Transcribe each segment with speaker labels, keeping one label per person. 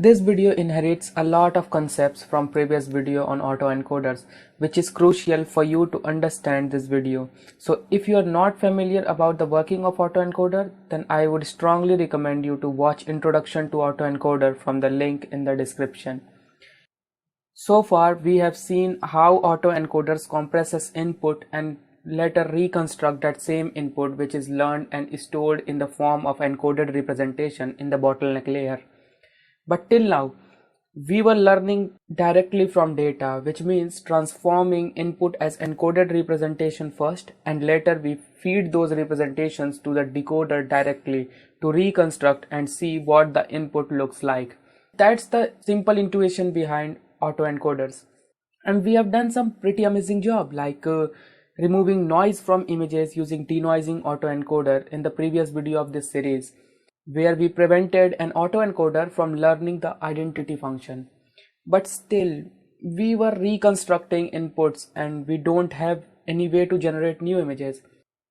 Speaker 1: This video inherits a lot of concepts from previous video on autoencoders, which is crucial for you to understand this video. So if you are not familiar about the working of autoencoder, then I would strongly recommend you to watch Introduction to Autoencoder from the link in the description. So far we have seen how autoencoders compresses input and later reconstruct that same input which is learned and stored in the form of encoded representation in the bottleneck layer. But till now, we were learning directly from data, which means transforming input as encoded representation first, and later we feed those representations to the decoder directly to reconstruct and see what the input looks like. That's the simple intuition behind autoencoders. And we have done some pretty amazing job, like removing noise from images using denoising autoencoder in the previous video of this series, where we prevented an autoencoder from learning the identity function. But still, we were reconstructing inputs and we don't have any way to generate new images.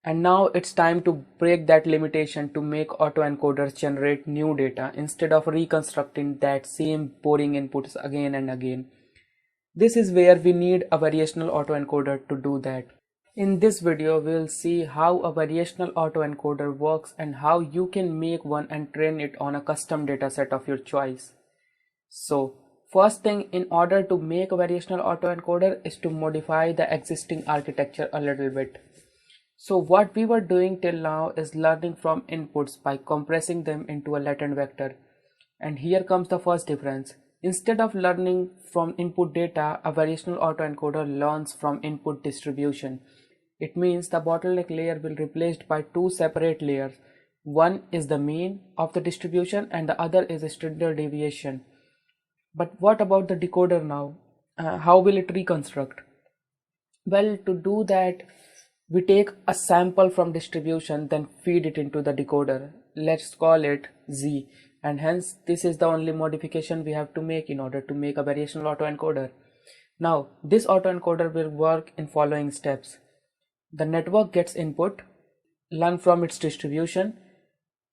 Speaker 1: And now it's time to break that limitation to make autoencoders generate new data instead of reconstructing that same boring inputs again and again. This is where we need a variational autoencoder to do that. In this video, we'll see how a variational autoencoder works and how you can make one and train it on a custom dataset of your choice. So, first thing, in order to make a variational autoencoder is to modify the existing architecture a little bit. So what we were doing till now is learning from inputs by compressing them into a latent vector. And here comes the first difference. Instead of learning from input data, a variational autoencoder learns from input distribution. It means the bottleneck layer will be replaced by two separate layers. One is the mean of the distribution and the other is a standard deviation. But what about the decoder now? How will it reconstruct? Well, to do that, we take a sample from distribution, then feed it into the decoder. Let's call it Z, and hence this is the only modification we have to make in order to make a variational autoencoder. Now, this autoencoder will work in following steps. The network gets input, learn from its distribution,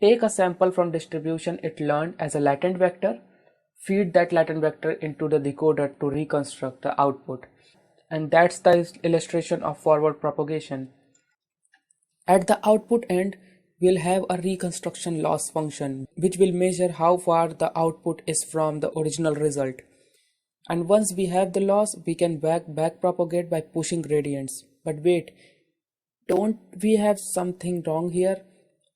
Speaker 1: take a sample from distribution it learned as a latent vector, feed that latent vector into the decoder to reconstruct the output. And that's the illustration of forward propagation. At the output end, we'll have a reconstruction loss function, which will measure how far the output is from the original result. And once we have the loss, we can back propagate by pushing gradients. But wait, don't we have something wrong here?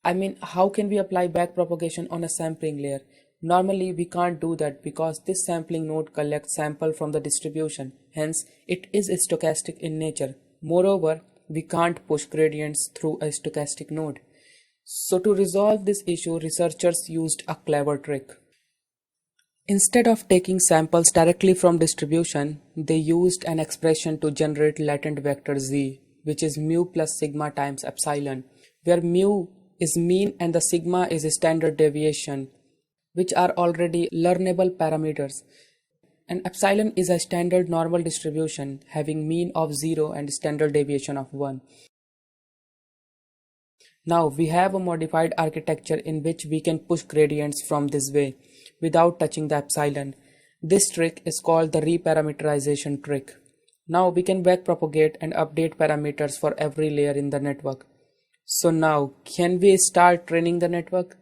Speaker 1: I mean, how can we apply back propagation on a sampling layer? Normally we can't do that because this sampling node collects sample from the distribution, hence it is stochastic in nature. Moreover, we can't push gradients through a stochastic node. So to resolve this issue, researchers used a clever trick. Instead of taking samples directly from distribution, they used an expression to generate latent vector Z, which is mu plus sigma times epsilon, where mu is mean and the sigma is a standard deviation, which are already learnable parameters, and epsilon is a standard normal distribution having mean of 0 and standard deviation of 1. Now we have a modified architecture in which we can push gradients from this way without touching the epsilon. This trick is called the reparameterization trick. Now we can backpropagate and update parameters for every layer in the network. So now, can we start training the network?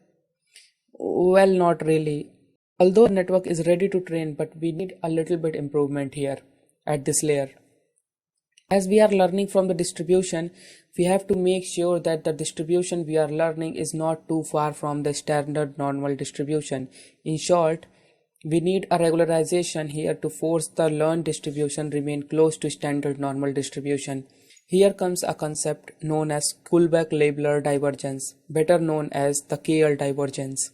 Speaker 1: Well, not really. Although the network is ready to train, but we need a little bit improvement here at this layer. As we are learning from the distribution, we have to make sure that the distribution we are learning is not too far from the standard normal distribution. In short, we need a regularization here to force the learned distribution remain close to standard normal distribution. Here comes a concept known as Kullback-Leibler divergence, better known as the KL divergence.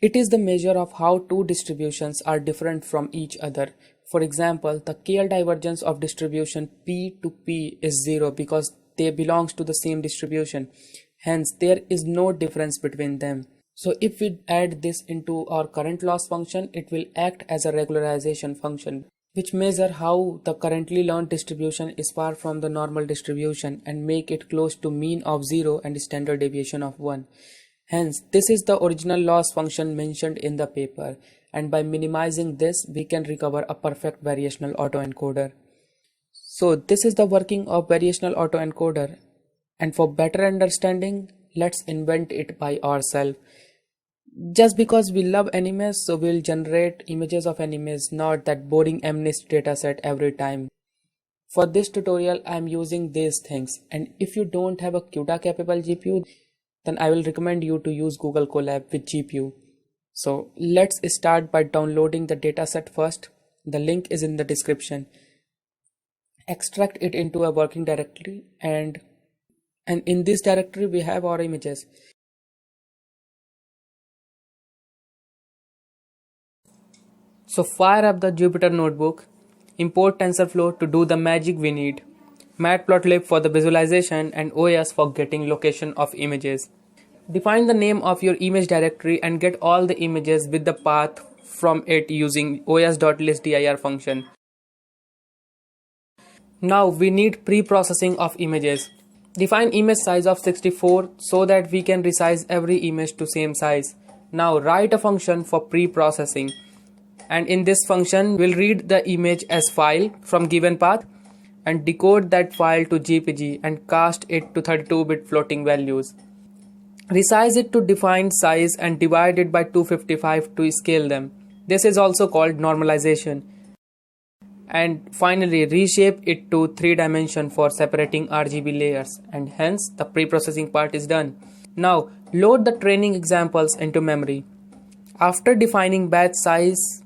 Speaker 1: It is the measure of how two distributions are different from each other. For example, the KL divergence of distribution P to P is 0 because they belong to the same distribution. Hence, there is no difference between them. So if we add this into our current loss function, it will act as a regularization function, which measure how the currently learned distribution is far from the normal distribution and make it close to mean of 0 and standard deviation of 1. Hence, this is the original loss function mentioned in the paper, and by minimizing this, we can recover a perfect variational autoencoder. So this is the working of variational autoencoder, and for better understanding, let's invent it by ourselves. Just because we love animes, so we'll generate images of animes, not that boring MNIST dataset every time. For this tutorial, I am using these things, and if you don't have a CUDA capable GPU, then I will recommend you to use Google Colab with GPU. So let's start by downloading the dataset first. The link is in the description. Extract it into a working directory, and in this directory we have our images. So fire up the Jupyter notebook, import Tensorflow to do the magic we need, Matplotlib for the visualization, and OS for getting location of images. Define the name of your image directory and get all the images with the path from it using os.listdir function. Now we need pre-processing of images. Define image size of 64 so that we can resize every image to same size. Now write a function for pre-processing, and in this function we'll read the image as file from given path and decode that file to JPG and cast it to 32-bit floating values. Resize it to defined size and divide it by 255 to scale them. This is also called normalization. And finally reshape it to 3 dimension for separating RGB layers, and hence the pre-processing part is done. Now load the training examples into memory. After defining batch size,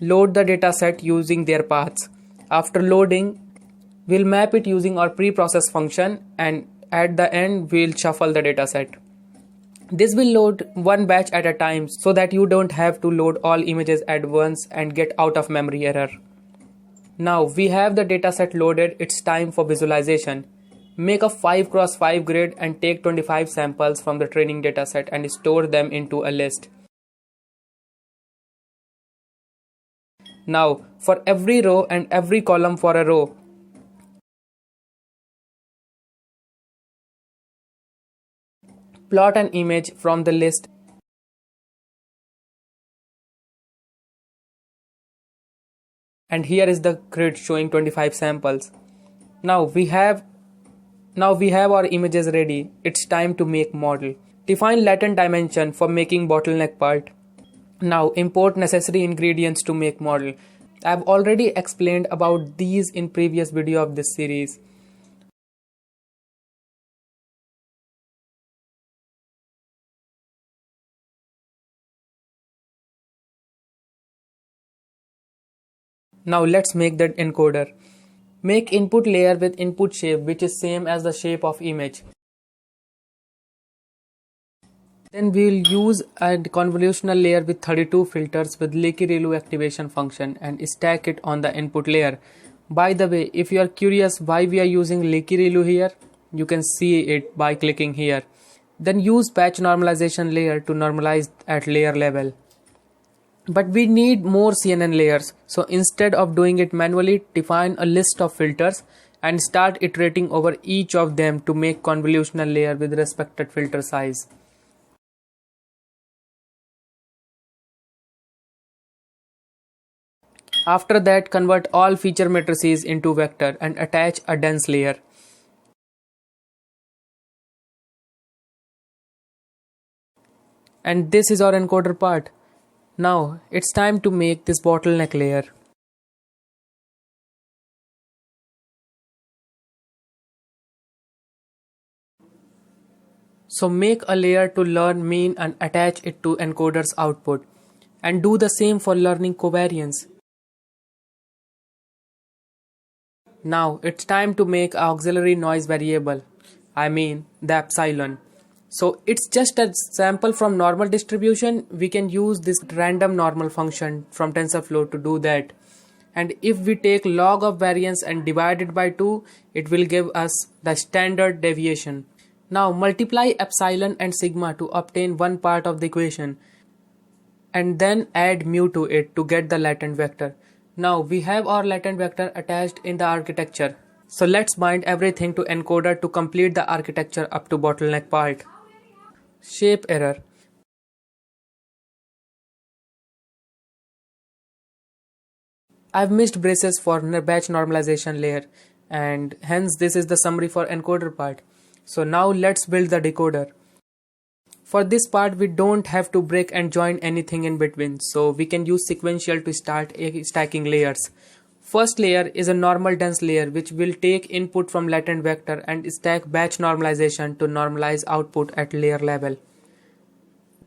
Speaker 1: load the dataset using their paths. After loading, we'll map it using our pre-process function, and at the end we'll shuffle the dataset. This will load one batch at a time so that you don't have to load all images at once and get out of memory error. Now we have the dataset loaded, it's time for visualization. Make a 5x5 grid and take 25 samples from the training dataset and store them into a list. Now for every row and every column for a row, plot an image from the list and here is the grid showing 25 samples. Now we have our images ready. It's time to make model. Define latent dimension for making bottleneck part. Now import necessary ingredients to make model. I've already explained about these in previous video of this series. Now let's make the encoder. Make input layer with input shape which is same as the shape of image. Then we will use a convolutional layer with 32 filters with Leaky-Relu activation function and stack it on the input layer. By the way, if you are curious why we are using Leaky-Relu here, you can see it by clicking here. Then use patch normalization layer to normalize at layer level. But we need more CNN layers, so instead of doing it manually, define a list of filters and start iterating over each of them to make convolutional layer with respected filter size. After that, convert all feature matrices into vector and attach a dense layer. And this is our encoder part. Now it's time to make this bottleneck layer. So make a layer to learn mean and attach it to encoder's output, and do the same for learning covariance. Now it's time to make an auxiliary noise variable, the epsilon. So it's just a sample from normal distribution. We can use this random normal function from TensorFlow to do that. And if we take log of variance and divide it by 2, it will give us the standard deviation. Now multiply epsilon and sigma to obtain one part of the equation, and then add mu to it to get the latent vector. Now we have our latent vector attached in the architecture. So let's bind everything to encoder to complete the architecture up to bottleneck part. Shape error. I've missed braces for batch normalization layer, and hence this is the summary for encoder part. So now let's build the decoder. For this part we don't have to break and join anything in between, so we can use sequential to start stacking layers. First layer is a normal dense layer which will take input from latent vector and stack batch normalization to normalize output at layer level.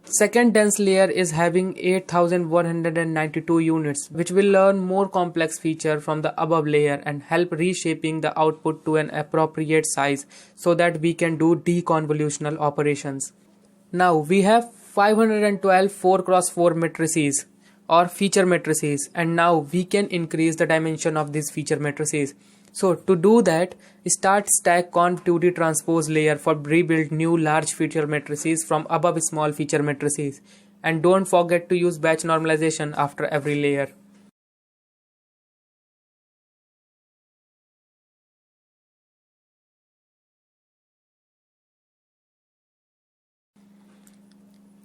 Speaker 1: Second dense layer is having 8192 units, which will learn more complex feature from the above layer and help reshaping the output to an appropriate size so that we can do deconvolutional operations. Now we have 512 4x4 matrices or feature matrices, and now we can increase the dimension of these feature matrices. So to do that, start stack conv 2D transpose layer for rebuild new large feature matrices from above small feature matrices, and don't forget to use batch normalization after every layer.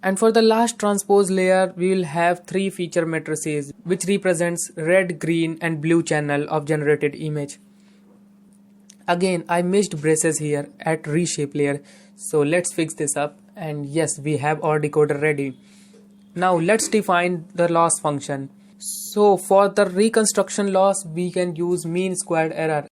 Speaker 1: And for the last transpose layer, we will have 3 feature matrices which represents red, green and blue channel of generated image. Again, I missed braces here at reshape layer, so let's fix this up, and yes, we have our decoder ready. Now let's define the loss function. So for the reconstruction loss, we can use mean squared error.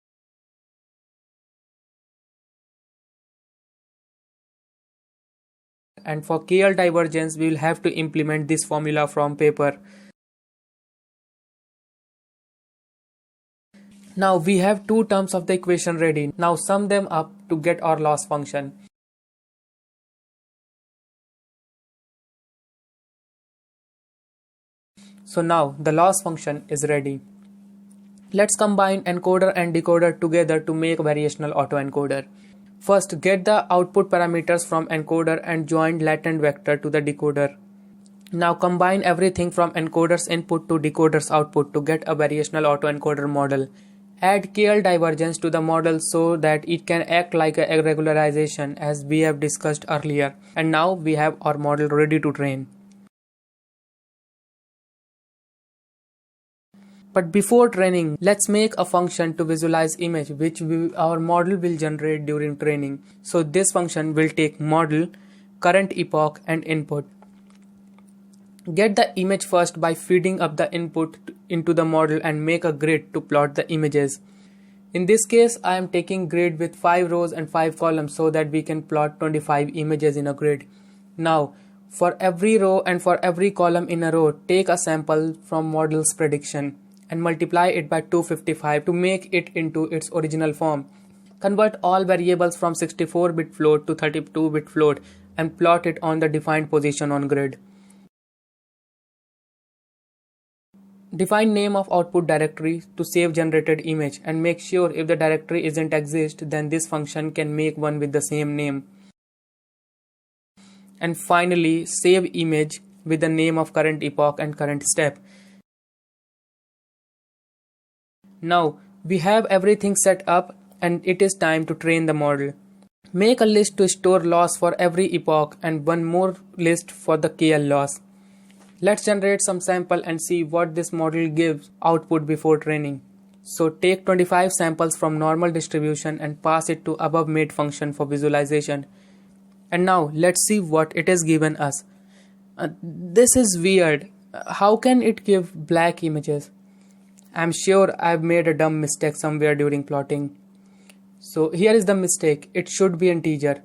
Speaker 1: And for KL divergence, we will have to implement this formula from paper. Now we have two terms of the equation ready. Now sum them up to get our loss function. So now the loss function is ready. Let's combine encoder and decoder together to make variational autoencoder. First, get the output parameters from encoder and join latent vector to the decoder. Now combine everything from encoder's input to decoder's output to get a variational autoencoder model. Add KL divergence to the model so that it can act like a regularization as we have discussed earlier. And now we have our model ready to train. But before training, let's make a function to visualize image which our model will generate during training. So this function will take model, current epoch and input. Get the image first by feeding up the input into the model and make a grid to plot the images. In this case, I am taking grid with 5 rows and 5 columns so that we can plot 25 images in a grid. Now, for every row and for every column in a row, take a sample from model's prediction and multiply it by 255 to make it into its original form. Convert all variables from 64-bit float to 32-bit float and plot it on the defined position on grid. Define name of output directory to save generated image and make sure if the directory isn't exist, then this function can make one with the same name. And finally, save image with the name of current epoch and current step. Now we have everything set up and it is time to train the model. Make a list to store loss for every epoch and one more list for the KL loss. Let's generate some sample and see what this model gives output before training. So take 25 samples from normal distribution and pass it to above made function for visualization. And now let's see what it has given us. This is weird. How can it give black images? I'm sure I've made a dumb mistake somewhere during plotting. So here is the mistake. It should be integer.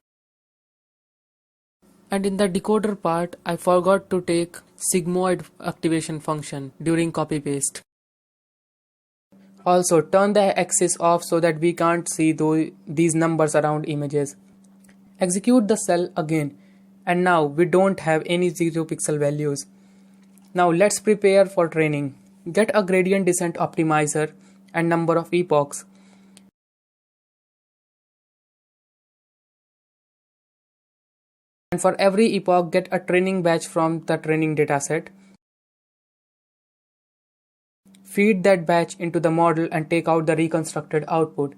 Speaker 1: And in the decoder part, I forgot to take sigmoid activation function during copy paste. Also turn the axis off so that we can't see these numbers around images. Execute the cell again. And now we don't have any 0 pixel values. Now let's prepare for training. Get a gradient descent optimizer and number of epochs. And for every epoch, get a training batch from the training dataset. Feed that batch into the model and take out the reconstructed output.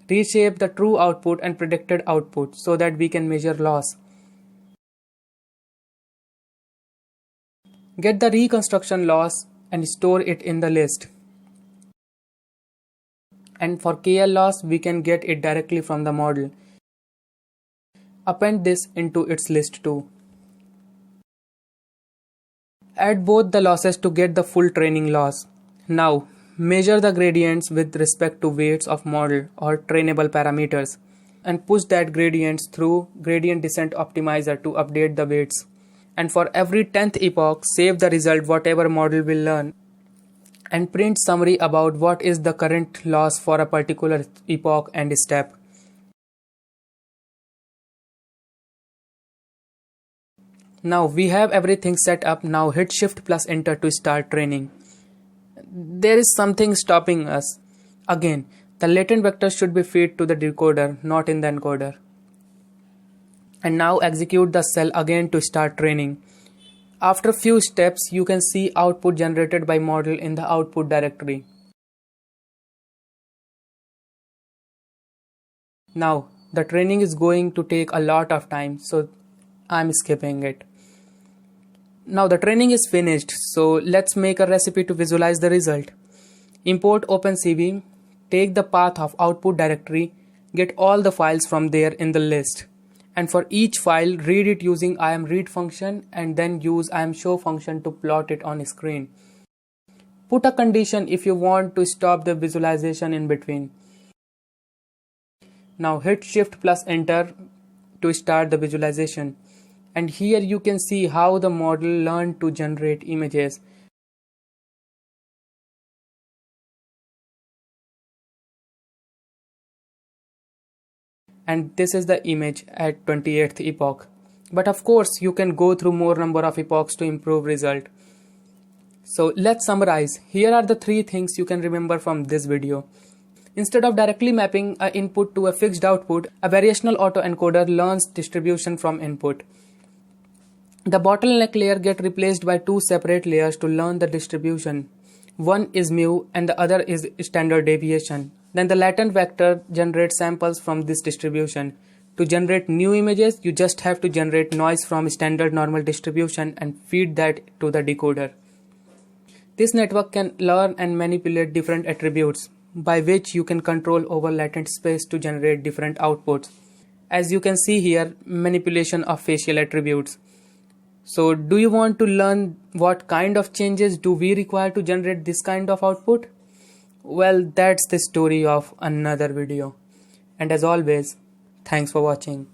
Speaker 1: Reshape the true output and predicted output so that we can measure loss. Get the reconstruction loss and store it in the list. And for KL loss, we can get it directly from the model. Append this into its list too. Add both the losses to get the full training loss. Now, measure the gradients with respect to weights of model or trainable parameters and push that gradients through gradient descent optimizer to update the weights. And for every 10th epoch, save the result whatever model will learn and print summary about what is the current loss for a particular epoch and step. Now we have everything set up. Now hit Shift plus Enter to start training. There is something stopping us. Again, the latent vector should be fed to the decoder, not in the encoder. And now execute the cell again to start training. After few steps, you can see output generated by model in the output directory. Now, the training is going to take a lot of time, so I'm skipping it. Now the training is finished, so let's make a recipe to visualize the result. Import OpenCV, take the path of output directory, get all the files from there in the list. And for each file, read it using imread function and then use imshow function to plot it on screen. Put a condition if you want to stop the visualization in between. Now hit Shift plus Enter to start the visualization. And here you can see how the model learned to generate images. And this is the image at 28th epoch. But of course you can go through more number of epochs to improve result. So let's summarize. Here are the 3 things you can remember from this video. Instead of directly mapping an input to a fixed output, a variational autoencoder learns distribution from input. The bottleneck layer gets replaced by 2 separate layers to learn the distribution. One is mu and the other is standard deviation. Then the latent vector generates samples from this distribution. To generate new images, you just have to generate noise from standard normal distribution and feed that to the decoder. This network can learn and manipulate different attributes, by which you can control over latent space to generate different outputs. As you can see here, manipulation of facial attributes. So do you want to learn what kind of changes do we require to generate this kind of output? Well, that's the story of another video. And as always, thanks for watching.